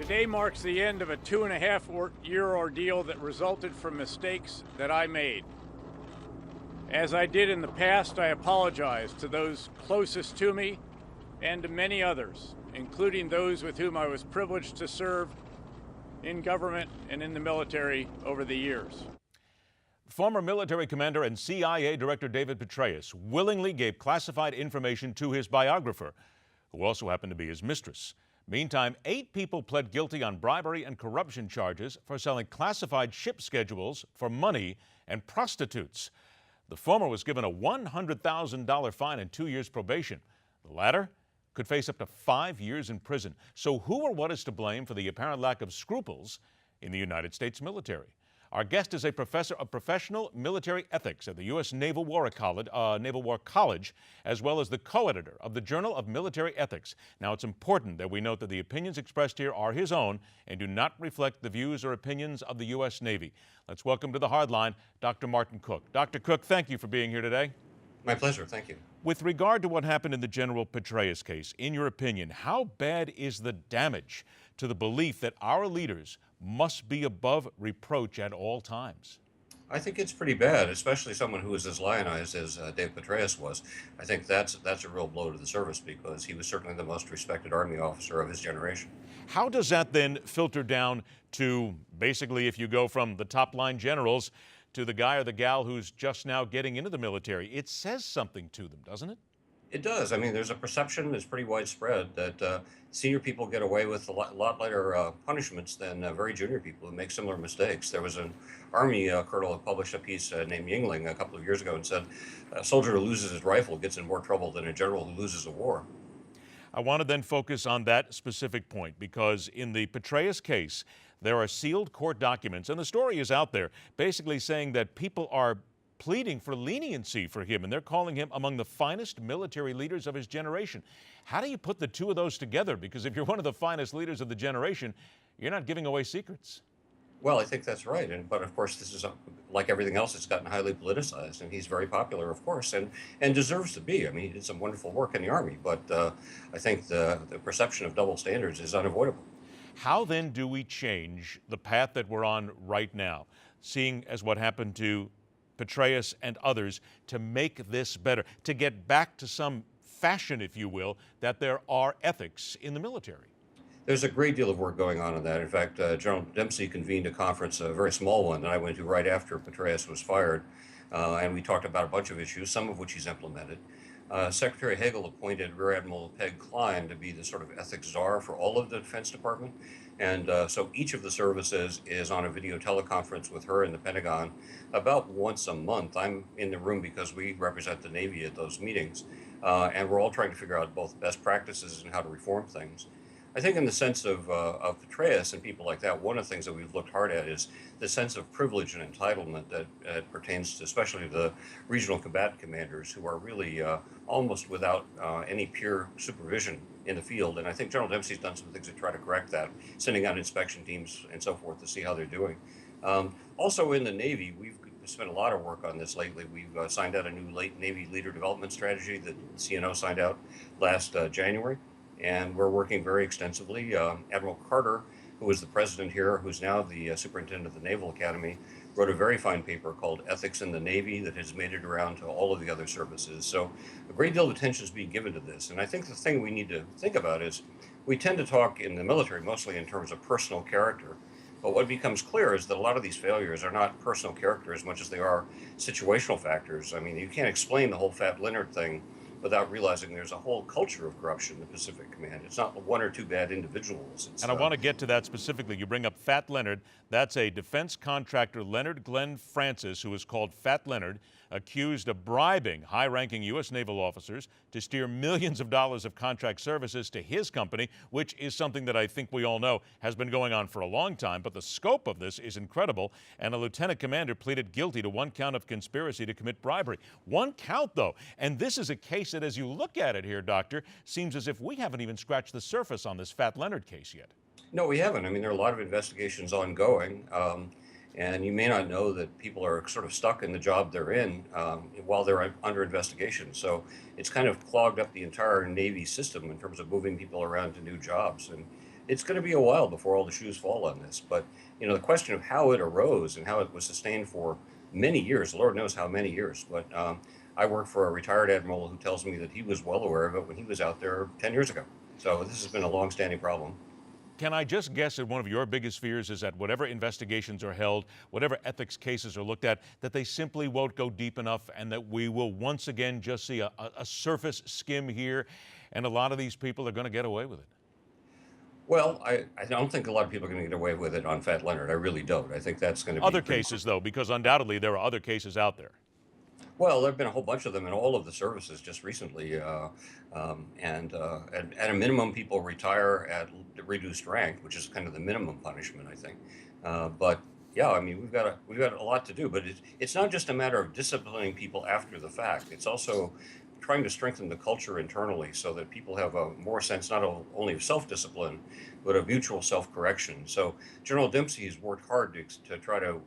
Today marks the end of a 2.5-year ordeal that resulted from mistakes that I made. As I did in the past, I apologize to those closest to me and to many others, including those with whom I was privileged to serve in government and in the military over the years. Former military commander and CIA Director David Petraeus willingly gave classified information to his biographer, who also happened to be his mistress. Meantime, 8 people pled guilty on bribery and corruption charges for selling classified ship schedules for money and prostitutes. The former was given a $100,000 fine and 2 years probation. The latter could face up to 5 years in prison. So who or what is to blame for the apparent lack of scruples in the United States military? Our guest is a professor of professional military ethics at the U.S. Naval War College, as well as the co-editor of the Journal of Military Ethics. Now, it's important that we note that the opinions expressed here are his own and do not reflect the views or opinions of the U.S. Navy. Let's welcome to the Hardline, Dr. Martin Cook. Dr. Cook, thank you for being here today. My pleasure. Thank you. With regard to what happened in the General Petraeus case, in your opinion, how bad is the damage to the belief that our leaders must be above reproach at all times? I think it's pretty bad, especially someone who is as lionized as Dave Petraeus was. I think that's a real blow to the service because he was certainly the most respected Army officer of his generation. How does that then filter down to basically, if you go from the top line generals to the guy or the gal who's just now getting into the military? It says something to them, doesn't it? It does. I mean, there's a perception that's pretty widespread that senior people get away with a lot lighter punishments than very junior people who make similar mistakes. There was an Army colonel who published a piece named Yingling a couple of years ago and said, a soldier who loses his rifle gets in more trouble than a general who loses a war. I want to then focus on that specific point because in the Petraeus case, there are sealed court documents, and the story is out there, basically saying that people are pleading for leniency for him, and they're calling him among the finest military leaders of his generation. How do you put the two of those together? Because if you're one of the finest leaders of the generation, you're not giving away secrets. Well, I think that's right. But of course, this is like everything else, it's gotten highly politicized, and he's very popular, of course, and deserves to be. I mean, he did some wonderful work in the Army, but I think the perception of double standards is unavoidable. How then do we change the path that we're on right now, seeing as what happened to Petraeus and others, to make this better, to get back to some fashion, if you will, that there are ethics in the military? There's a great deal of work going on that. In fact, General Dempsey convened a conference, a very small one, that I went to right after Petraeus was fired, and we talked about a bunch of issues, some of which he's implemented. Secretary Hagel appointed Rear Admiral Peg Klein to be the sort of ethics czar for all of the Defense Department. And so each of the services is on a video teleconference with her in the Pentagon about once a month. I'm in the room because we represent the Navy at those meetings. And we're all trying to figure out both best practices and how to reform things. I think in the sense of Petraeus and people like that, one of the things that we've looked hard at is the sense of privilege and entitlement that pertains to especially the regional combatant commanders who are really almost without any peer supervision in the field. And I think General Dempsey's done some things to try to correct that, sending out inspection teams and so forth to see how they're doing. Also in the Navy, we've spent a lot of work on this lately. We've signed out a new Navy leader development strategy that CNO signed out last January. And we're working very extensively. Admiral Carter, who was the president here, who's now the superintendent of the Naval Academy, wrote a very fine paper called Ethics in the Navy that has made it around to all of the other services. So a great deal of attention is being given to this. And I think the thing we need to think about is we tend to talk in the military mostly in terms of personal character. But what becomes clear is that a lot of these failures are not personal character as much as they are situational factors. I mean, you can't explain the whole Fat Leonard thing without realizing there's a whole culture of corruption in the Pacific Command. It's not one or two bad individuals. And I want to get to that specifically. You bring up Fat Leonard. That's a defense contractor, Leonard Glenn Francis, who is called Fat Leonard, accused of bribing high-ranking U.S. naval officers to steer millions of dollars of contract services to his company, which is something that I think we all know has been going on for a long time. But the scope of this is incredible, and a lieutenant commander pleaded guilty to 1 count of conspiracy to commit bribery. 1 count, though. And this is a case that, as you look at it here, Doctor, seems as if we haven't even scratched the surface on this Fat Leonard case yet. No, we haven't. I mean, there are a lot of investigations ongoing. And you may not know that people are sort of stuck in the job they're in while they're under investigation. So it's kind of clogged up the entire Navy system in terms of moving people around to new jobs. And it's going to be a while before all the shoes fall on this. But, you know, the question of how it arose and how it was sustained for many years, Lord knows how many years. But I work for a retired admiral who tells me that he was well aware of it when he was out there 10 years ago. So this has been a long-standing problem. Can I just guess that one of your biggest fears is that whatever investigations are held, whatever ethics cases are looked at, that they simply won't go deep enough and that we will once again just see a surface skim here and a lot of these people are going to get away with it? Well, I don't think a lot of people are going to get away with it on Fat Leonard. I really don't. I think that's going to be Other cases, though, because undoubtedly there are other cases out there. Well, there have been a whole bunch of them in all of the services just recently, and at a minimum, people retire at reduced rank, which is kind of the minimum punishment, I think. But yeah, I mean, we've got a lot to do, but it's not just a matter of disciplining people after the fact. It's also trying to strengthen the culture internally so that people have a more sense not only of self-discipline, but of mutual self-correction. So General Dempsey has worked hard to try to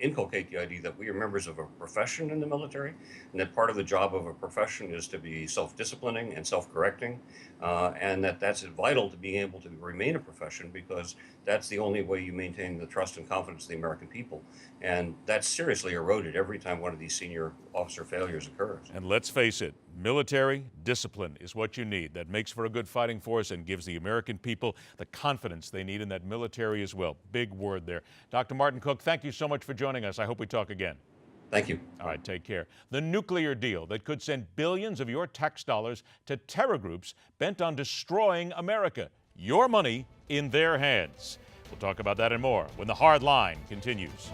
inculcate the idea that we are members of a profession in the military, and that part of the job of a profession is to be self-disciplining and self-correcting, and that's vital to being able to remain a profession, because that's the only way you maintain the trust and confidence of the American people. And that's seriously eroded every time one of these senior officer failures occurs. And let's face it, military discipline is what you need. That makes for a good fighting force and gives the American people the confidence they need in that military as well. Big word there. Dr. Martin Cook, thank you so much for joining us. I hope we talk again. Thank you. All right, take care. The nuclear deal that could send billions of your tax dollars to terror groups bent on destroying America. Your money in their hands. We'll talk about that and more when The Hard Line continues.